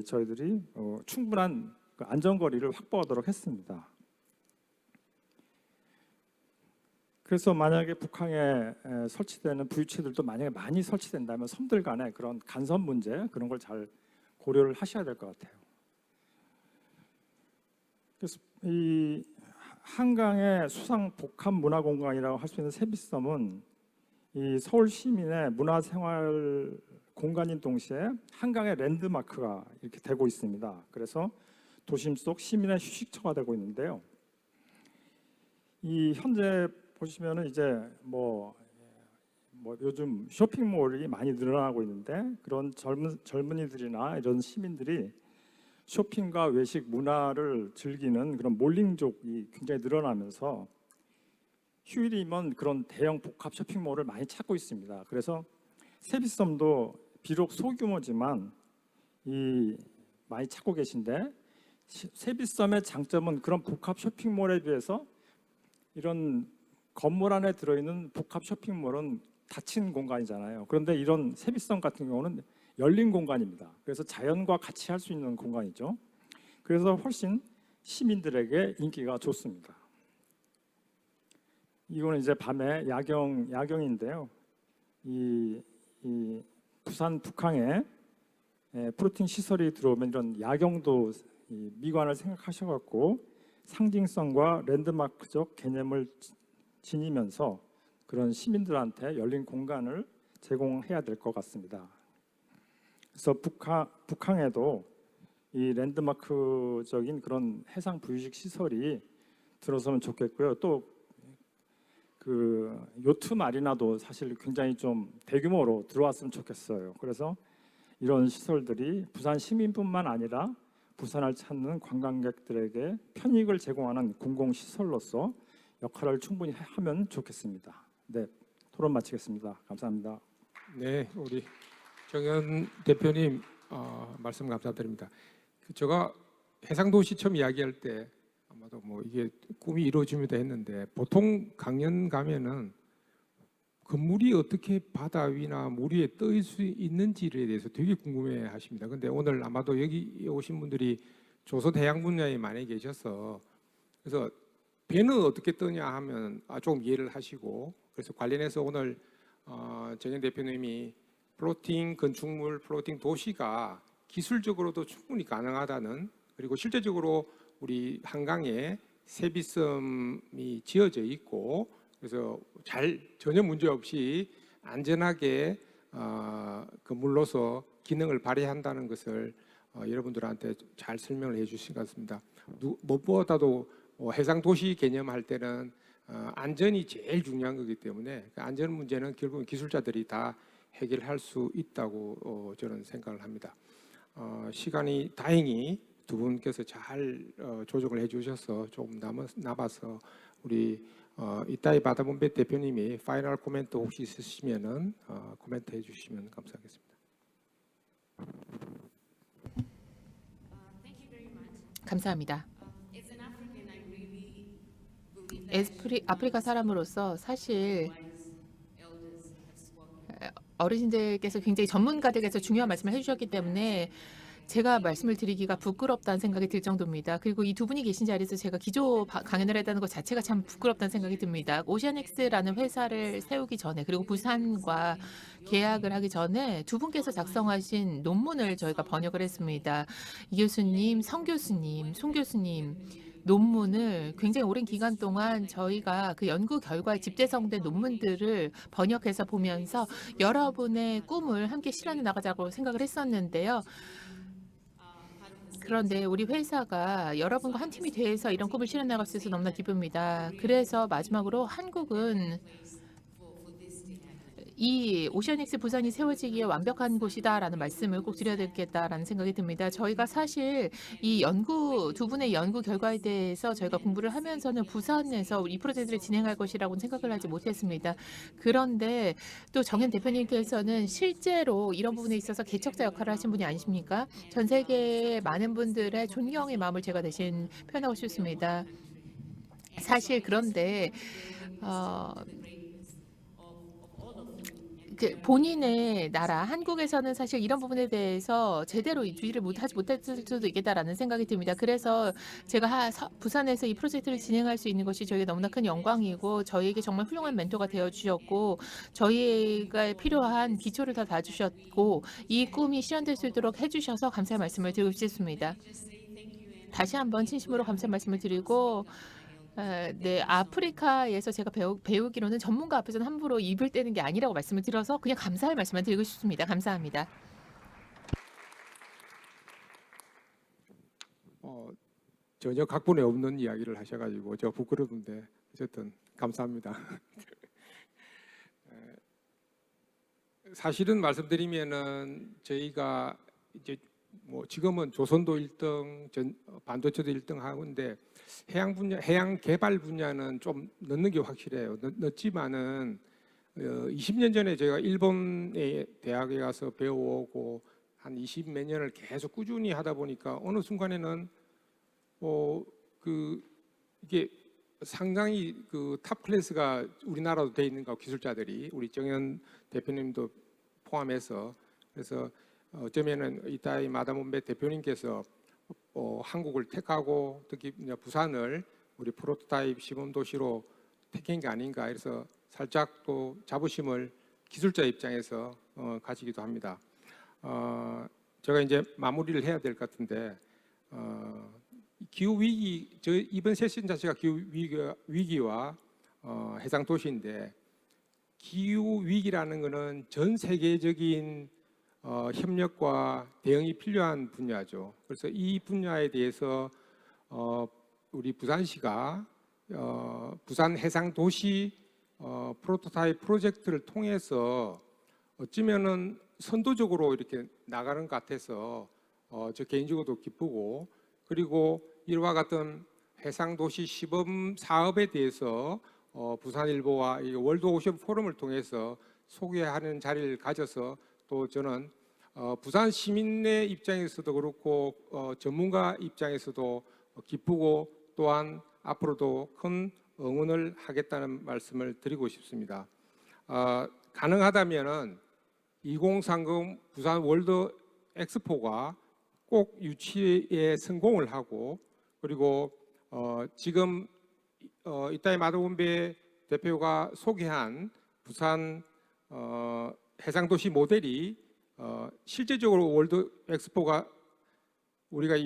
F: 저희들이 충분한 안전거리를 확보하도록 했습니다. 그래서 만약에 북항에 설치되는 부유체들도 만약에 많이 설치된다면 섬들 간의 그런 간섭 문제 그런 걸 잘 고려를 하셔야 될 것 같아요. 그래서 이 한강의 수상 복합 문화 공간이라고 할 수 있는 세빛섬은 이 서울 시민의 문화생활 공간인 동시에 한강의 랜드마크가 이렇게 되고 있습니다. 그래서 도심 속 시민의 휴식처가 되고 있는데요. 이 현재 보시면은 이제 뭐 요즘 쇼핑몰이 많이 늘어나고 있는데 그런 젊은이들이나 이런 시민들이 쇼핑과 외식 문화를 즐기는 그런 몰링족이 굉장히 늘어나면서 휴일이면 그런 대형 복합 쇼핑몰을 많이 찾고 있습니다. 그래서 세빛섬도 비록 소규모지만 많이 찾고 계신데 세빛섬의 장점은 그런 복합 쇼핑몰에 비해서 이런 건물 안에 들어있는 복합 쇼핑몰은 닫힌 공간이잖아요. 그런데 이런 세빛섬 같은 경우는 열린 공간입니다. 그래서 자연과 같이 할 수 있는 공간이죠. 그래서 훨씬 시민들에게 인기가 좋습니다. 이거는 이제 밤에 야경인데요. 이 부산 북항에 플로팅 시설이 들어오면 이런 야경도 미관을 생각하셔갖고 상징성과 랜드마크적 개념을 지니면서 그런 시민들한테 열린 공간을 제공해야 될 것 같습니다. 그래서 북항에도 이 랜드마크적인 그런 해상 부유식 시설이 들어서면 좋겠고요. 또 그 요트 마리나도 사실 굉장히 좀 대규모로 들어왔으면 좋겠어요. 그래서 이런 시설들이 부산 시민뿐만 아니라 부산을 찾는 관광객들에게 편익을 제공하는 공공시설로서 역할을 충분히 하면 좋겠습니다. 네, 토론 마치겠습니다. 감사합니다.
D: 네, 우리 정현 대표님 말씀 감사드립니다. 제가 해상도시 처음 이야기할 때 아마도 뭐 이게 꿈이 이루어집니다 했는데 보통 강연 가면은 건물이 어떻게 바다 위나 물 위에 떠 있을 수 있는지에 대해서 되게 궁금해 하십니다. 근데 오늘 아마도 여기 오신 분들이 조선 해양 분야에 많이 계셔서 그래서 배는 어떻게 뜨냐 하면 조금 이해를 하시고 그래서 관련해서 오늘 정현 대표님이 플로팅 건축물, 플로팅 도시가 기술적으로도 충분히 가능하다는 그리고 실제적으로 우리 한강에 세비섬이 지어져 있고 그래서 전혀 문제 없이 안전하게 건물로서 기능을 발휘한다는 것을 여러분들한테 잘 설명을 해주신 것 같습니다. 무엇보다도 해상 도시 개념할 때는 안전이 제일 중요한 거기 때문에 그 안전 문제는 결국은 기술자들이 다 해결할 수 있다고 저는 생각을 합니다. 시간이 다행히 두 분께서 잘 조정을 해주셔서 조금 남아서 우리 이따이 바다문배 대표님이 파이널 코멘트 혹시 있으시면은 코멘트 해주시면 감사하겠습니다.
B: 감사합니다. 아프리카 사람으로서 사실 어르신들께서 굉장히 전문가들께서 중요한 말씀을 해주셨기 때문에 제가 말씀을 드리기가 부끄럽다는 생각이 들 정도입니다. 그리고 이 두 분이 계신 자리에서 제가 기조 강연을 했다는 것 자체가 참 부끄럽다는 생각이 듭니다. 오션엑스라는 회사를 세우기 전에 그리고 부산과 계약을 하기 전에 두 분께서 작성하신 논문을 저희가 번역을 했습니다. 이 교수님, 성 교수님, 송 교수님 논문을 굉장히 오랜 기간 동안 저희가 그 연구 결과에 집대성된 논문들을 번역해서 보면서 여러분의 꿈을 함께 실현해 나가자고 생각을 했었는데요. 그런데 우리 회사가 여러분과 한 팀이 돼서 이런 꿈을 실현 나갈 수 있어서 너무나 기쁩니다. 그래서 마지막으로 한국은 이 오션엑스 부산이 세워지기에 완벽한 곳이다라는 말씀을 꼭 드려야 되겠다라는 생각이 듭니다. 저희가 사실 이 두 분의 연구 결과에 대해서 저희가 공부를 하면서는 부산에서 이 프로젝트를 진행할 것이라고는 생각을 하지 못했습니다. 그런데 또 정현 대표님께서는 실제로 이런 부분에 있어서 개척자 역할을 하신 분이 아니십니까? 전 세계의 많은 분들의 존경의 마음을 제가 대신 표현하고 싶습니다. 사실 그런데 본인의 나라 한국에서는 사실 이런 부분에 대해서 제대로 주의를 못했을 수도 있겠다라는 생각이 듭니다. 그래서 제가 부산에서 이 프로젝트를 진행할 수 있는 것이 저에게 너무나 큰 영광이고 저희에게 정말 훌륭한 멘토가 되어주셨고 저희가 필요한 기초를 다 놔주셨고 이 꿈이 실현될 수 있도록 해주셔서 감사의 말씀을 드리고 싶습니다. 다시 한번 진심으로 감사의 말씀을 드리고 네, 아프리카에서 제가 배우기로는 전문가 앞에서는 함부로 입을 떼는 게 아니라고 말씀을 드려서 그냥 감사의 말씀을 드리고 싶습니다. 감사합니다.
D: 전혀 각본에 없는 이야기를 하셔가지고 저 부끄러운데 어쨌든 감사합니다. 사실은 말씀드리면은 저희가 이제 뭐 지금은 조선도 1등, 반도체도 1등 하는데 해양 개발 분야는 좀 늦는 게 확실해요. 늦지만은 20년 전에 제가 일본의 대학에 가서 배워오고 한 20 몇 년을 계속 꾸준히 하다 보니까 어느 순간에는 이게 상당히 그 탑 클래스가 우리나라도 돼 있는 거 기술자들이 우리 정현 대표님도 포함해서 그래서 어쩌면은 이따이 마다문배 대표님께서 한국을 택하고 특히 부산을 우리 프로토타입 시범 도시로 택한 게 아닌가 해서 살짝 또 자부심을 기술자 입장에서 가지기도 합니다. 제가 이제 마무리를 해야 될 것 같은데 기후 위기 이번 세션 자체가 기후 위기와 해상 도시인데 기후 위기라는 것은 전 세계적인 협력과 대응이 필요한 분야죠. 그래서 이 분야에 대해서 우리 부산시가 부산 해상 도시 프로토타입 프로젝트를 통해서 어쩌면은 선도적으로 이렇게 나가는 것 같아서 저 개인적으로도 기쁘고 그리고 이와 같은 해상 도시 시범 사업에 대해서 부산일보와 월드 오션 포럼을 통해서 소개하는 자리를 가져서 또 저는 부산 시민의 입장에서도 그렇고 전문가 입장에서도 기쁘고 또한 앞으로도 큰 응원을 하겠다는 말씀을 드리고 싶습니다. 가능하다면은 2030 부산 월드 엑스포가 꼭 유치에 성공을 하고, 그리고 지금 이따이 마더본배 대표가 소개한 부산 해상도시 모델이 실제적으로 월드 엑스포가 우리가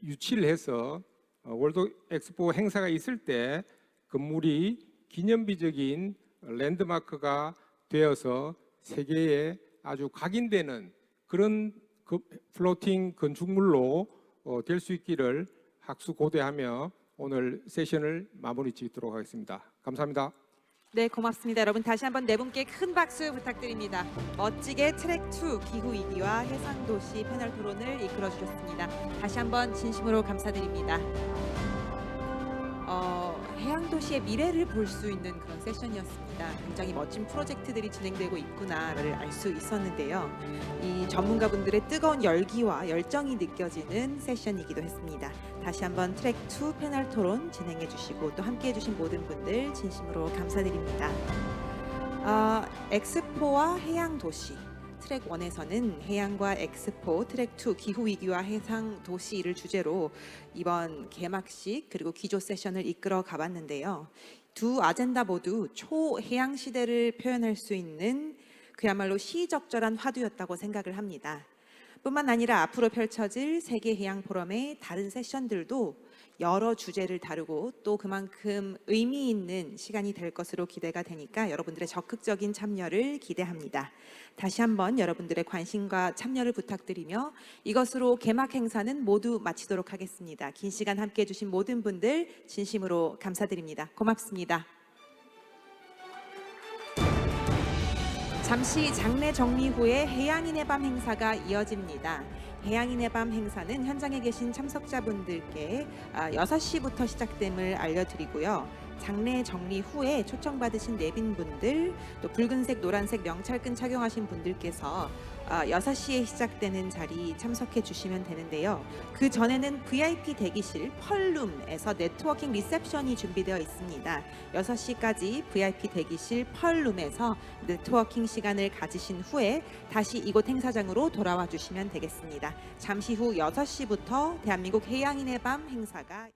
D: 유치를 해서 월드 엑스포 행사가 있을 때 건물이 기념비적인 랜드마크가 되어서 세계에 아주 각인되는 그런 플로팅 건축물로 될 수 있기를 학수고대하며 오늘 세션을 마무리 짓도록 하겠습니다. 감사합니다.
A: 네, 고맙습니다. 여러분 다시 한번 네 분께 큰 박수 부탁드립니다. 멋지게 트랙 2 기후 위기와 해상 도시 패널 토론을 이끌어 주셨습니다. 다시 한번 진심으로 감사드립니다. 해양 도시의 미래를 볼 수 있는 그런 세션이었습니다. 굉장히 멋진 프로젝트들이 진행되고 있구나를 알 수 있었는데요. 이 전문가분들의 뜨거운 열기와 열정이 느껴지는 세션이기도 했습니다. 다시 한번 트랙 2 패널 토론 진행해 주시고 또 함께 해주신 모든 분들 진심으로 감사드립니다. 엑스포와 해양 도시 트랙 1에서는 해양과 엑스포, 트랙 2 기후 위기와 해상 도시를 주제로 이번 개막식 그리고 기조 세션을 이끌어 가봤는데요. 두 아젠다 모두 초해양 시대를 표현할 수 있는 그야말로 시적절한 화두였다고 생각을 합니다. 뿐만 아니라 앞으로 펼쳐질 세계 해양 포럼의 다른 세션들도 여러 주제를 다루고 또 그만큼 의미 있는 시간이 될 것으로 기대가 되니까 여러분들의 적극적인 참여를 기대합니다. 다시 한번 여러분들의 관심과 참여를 부탁드리며 이것으로 개막 행사는 모두 마치도록 하겠습니다. 긴 시간 함께해 주신 모든 분들 진심으로 감사드립니다. 고맙습니다. 잠시 장례 정리 후에 해양인의 밤 행사가 이어집니다. 해양인의 밤 행사는 현장에 계신 참석자분들께 6시부터 시작됨을 알려드리고요. 장례 정리 후에 초청받으신 내빈분들, 또 붉은색, 노란색 명찰끈 착용하신 분들께서 6시에 시작되는 자리 참석해 주시면 되는데요. 그 전에는 VIP 대기실 펄룸에서 네트워킹 리셉션이 준비되어 있습니다. 6시까지 VIP 대기실 펄룸에서 네트워킹 시간을 가지신 후에 다시 이곳 행사장으로 돌아와 주시면 되겠습니다. 잠시 후 6시부터 대한민국 해양인의 밤 행사가